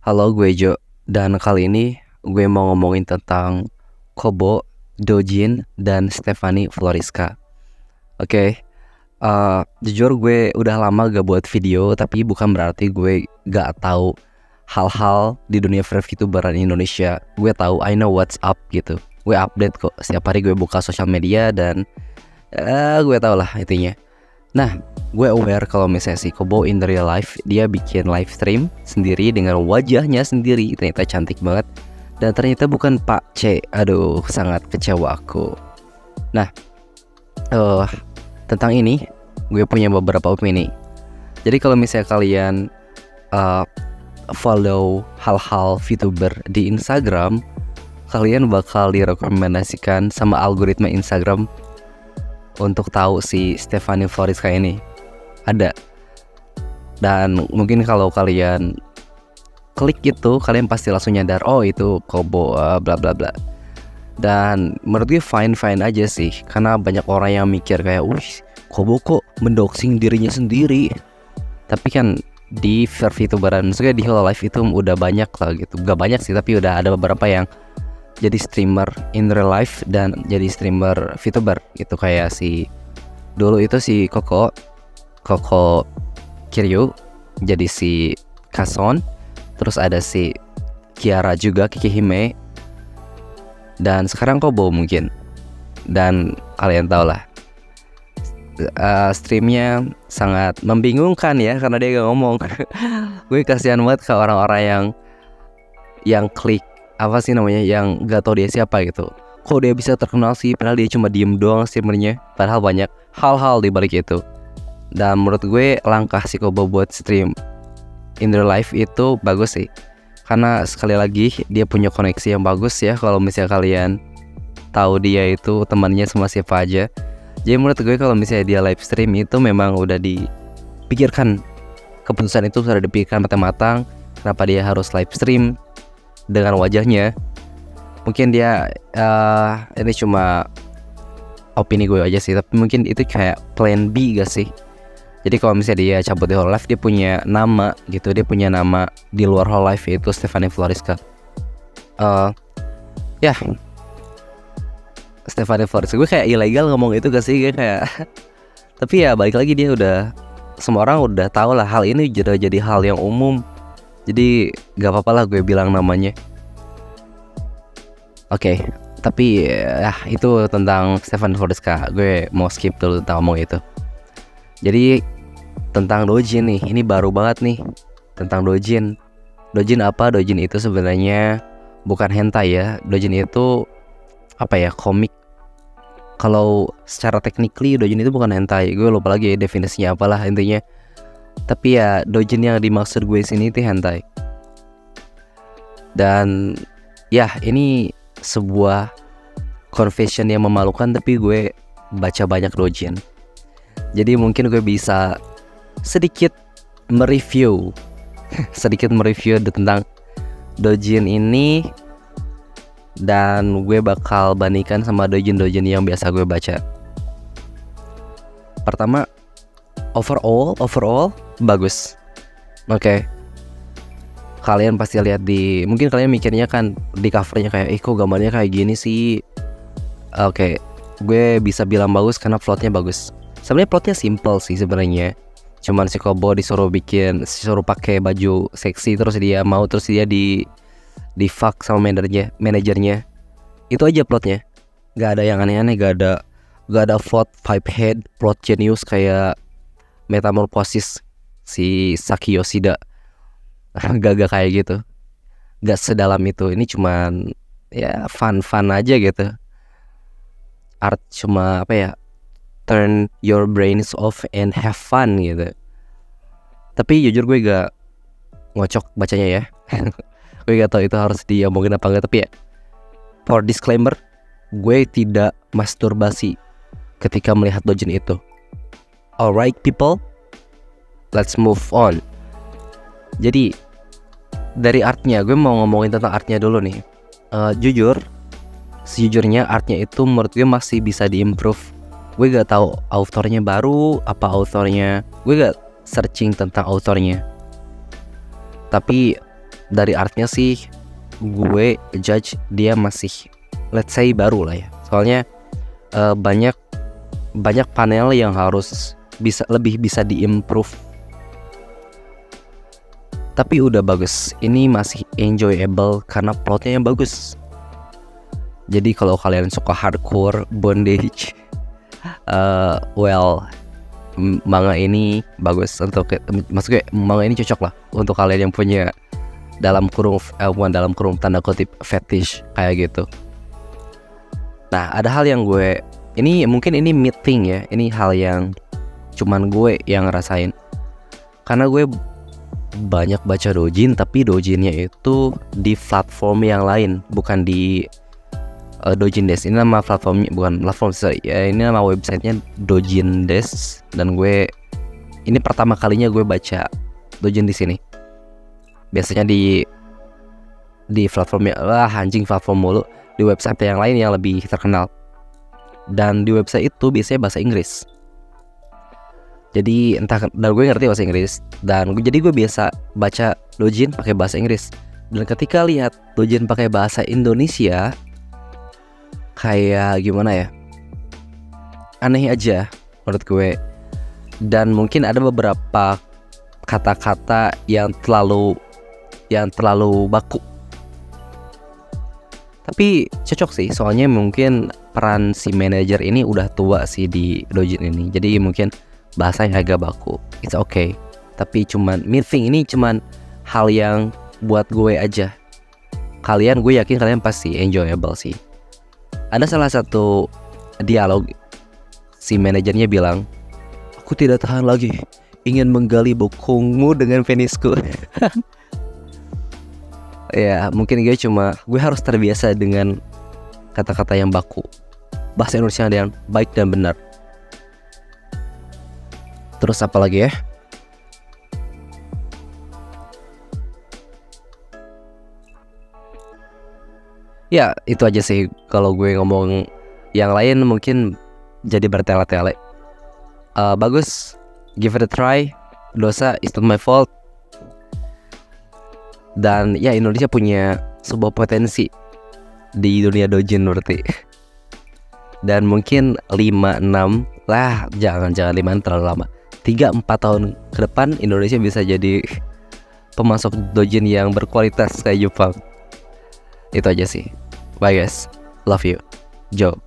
Halo, gue Jo. Dan kali ini gue mau ngomongin tentang Kobo, Dojin, dan Stefani Floriska. Oke, jujur gue udah lama gak buat video, tapi bukan berarti gue gak tahu hal-hal di dunia VTuberan Indonesia. Gue tahu, I know what's up gitu. Gue update kok. Setiap hari gue buka sosial media dan gue tau lah intinya. Nah, gue aware kalau misalnya si Kobo in the real life dia bikin live stream sendiri dengan wajahnya sendiri, ternyata cantik banget. Dan ternyata bukan Pak C. Aduh, sangat kecewa aku. Nah, tentang ini gue punya beberapa opini. Jadi kalau misalnya kalian follow hal-hal VTuber di Instagram, kalian bakal direkomendasikan sama algoritma Instagram untuk tahu si Stefani Floriska ini ada. Dan mungkin kalau kalian klik gitu, kalian pasti langsung nyadar, oh itu Kobo, bla bla bla. Dan menurut gue fine aja sih, karena banyak orang yang mikir kayak, wih, Kobo kok mendoxing dirinya sendiri. Tapi kan di VTuberan, maksudnya di Hololive itu udah banyak lah gitu. Gak banyak sih, tapi udah ada beberapa yang jadi streamer in real life dan jadi streamer VTuber gitu. Kayak si dulu itu si Koko Kiryu jadi si Kason, terus ada si Kiara juga, Kiki Hime, dan sekarang Kobo mungkin. Dan kalian tau lah, streamnya sangat membingungkan ya, karena dia gak ngomong. Gue kasihan banget ke orang-orang yang klik apa sih namanya, yang gak tau dia siapa gitu. Kok dia bisa terkenal sih, padahal dia cuma diem doang streamernya. Padahal banyak hal-hal di balik itu. Dan menurut gue langkah si Kobo buat stream in real life itu bagus sih, karena sekali lagi dia punya koneksi yang bagus ya. Kalau misalnya kalian tahu dia itu temannya sama siapa aja. Jadi menurut gue kalau misalnya dia live stream itu memang udah dipikirkan, keputusan itu sudah dipikirkan matang-matang. Kenapa dia harus live stream dengan wajahnya. Mungkin dia ini cuma opini gue aja sih, tapi mungkin itu kayak plan B gak sih. Jadi kalau misalnya dia cabut di Hololive, dia punya nama gitu, dia punya nama di luar Hololive, yaitu Stefani Floriska. Ya, Stefani Floriska. Gue kayak ilegal ngomong itu gak sih, kayak tapi ya balik lagi, dia udah, semua orang udah tahu lah hal ini jadi hal yang umum. Jadi gak apa-apa lah gue bilang namanya. Oke, tapi ya itu tentang Stefani Floriska. Gue mau skip dulu tentang ngomong itu. Jadi tentang Dojin nih, ini baru banget nih tentang Dojin. Dojin apa? Dojin itu sebenarnya bukan hentai ya. Dojin itu apa ya, komik. Kalau secara technically Dojin itu bukan hentai. Gue lupa lagi definisinya apalah intinya. Tapi ya Dojin yang dimaksud gue sini itu hentai. Dan ya ini sebuah confession yang memalukan, tapi gue baca banyak Dojin. Jadi mungkin gue bisa sedikit mereview tentang Dojin ini. Dan gue bakal bandingkan sama Dojin yang biasa gue baca. Pertama, overall bagus. Oke. Kalian pasti lihat mungkin kalian mikirnya kan di covernya kayak, kok gambarnya kayak gini sih. Oke, gue bisa bilang bagus karena plotnya bagus. Sebenarnya plotnya simple sih sebenarnya. Cuman si Kobo disuruh pakai baju seksi, terus dia di fuck sama manajernya. Itu aja plotnya. Gak ada yang aneh-aneh, gak ada plot 5 head, plot genius kayak Metamorphosis si Saki Yoshida. Gak kayak gitu. Gak sedalam itu. Ini cuman ya fun aja gitu. Art cuma apa ya, turn your brains off and have fun gitu. Tapi jujur gue gak ngocok bacanya ya. Gue gak tahu itu harus diomongin apa enggak, tapi ya, for disclaimer, gue tidak masturbasi ketika melihat Dojin itu. Alright people, let's move on. Jadi dari artnya, gue mau ngomongin tentang artnya dulu nih. Sejujurnya artnya itu menurut gue masih bisa diimprove. Gue gak tahu autornya baru apa autornya, gue gak searching tentang autornya. Tapi dari artnya sih gue judge dia masih let's say baru lah ya. Soalnya banyak panel yang harus lebih bisa diimprove. Tapi udah bagus. Ini masih enjoyable karena plotnya yang bagus. Jadi kalau kalian suka hardcore bondage, manga ini bagus untuk, maksudnya manga ini cocok lah untuk kalian yang punya dalam kurung tanda kutip fetish kayak gitu. Nah, ada hal yang mungkin ini meeting ya, ini hal yang cuman gue yang ngerasain. Karena gue banyak baca doujin, tapi doujinnya itu di platform yang lain, bukan di Doujin Desk. Ini nama platformnya, bukan platform sorry ya, ini nama websitenya Doujin Desk. Dan ini pertama kalinya gue baca doujin di sini. Biasanya di platformnya platform mulu, di website yang lain yang lebih terkenal. Dan di website itu biasanya bahasa Inggris. Jadi dan gue ngerti bahasa Inggris, dan jadi gue biasa baca doujin pakai bahasa Inggris. Dan ketika lihat doujin pakai bahasa Indonesia, kayak gimana ya, aneh aja menurut gue. Dan mungkin ada beberapa kata-kata yang terlalu baku. Tapi cocok sih, soalnya mungkin peran si manajer ini udah tua sih di doujin ini. Jadi mungkin bahasanya agak baku, it's okay. Tapi meeting ini cuman hal yang buat gue aja. Gue yakin kalian pasti enjoyable sih. Ada salah satu dialog, si manajernya bilang, "Aku tidak tahan lagi, ingin menggali bokongmu dengan penisku." Ya mungkin gue harus terbiasa dengan kata-kata yang baku, bahasa Indonesia yang baik dan benar. Terus apa lagi ya? Ya itu aja sih. Kalau gue ngomong yang lain mungkin jadi bertele-tele. Bagus, give it a try. Dosa, it's not my fault. Dan ya, Indonesia punya sebuah potensi di dunia doujin berarti. Dan mungkin 5-6 lah, jangan 5 terlalu lama, 3-4 tahun ke depan Indonesia bisa jadi pemasok doujin yang berkualitas kayak Jepang. Itu aja sih. Bye guys, love you, Joe.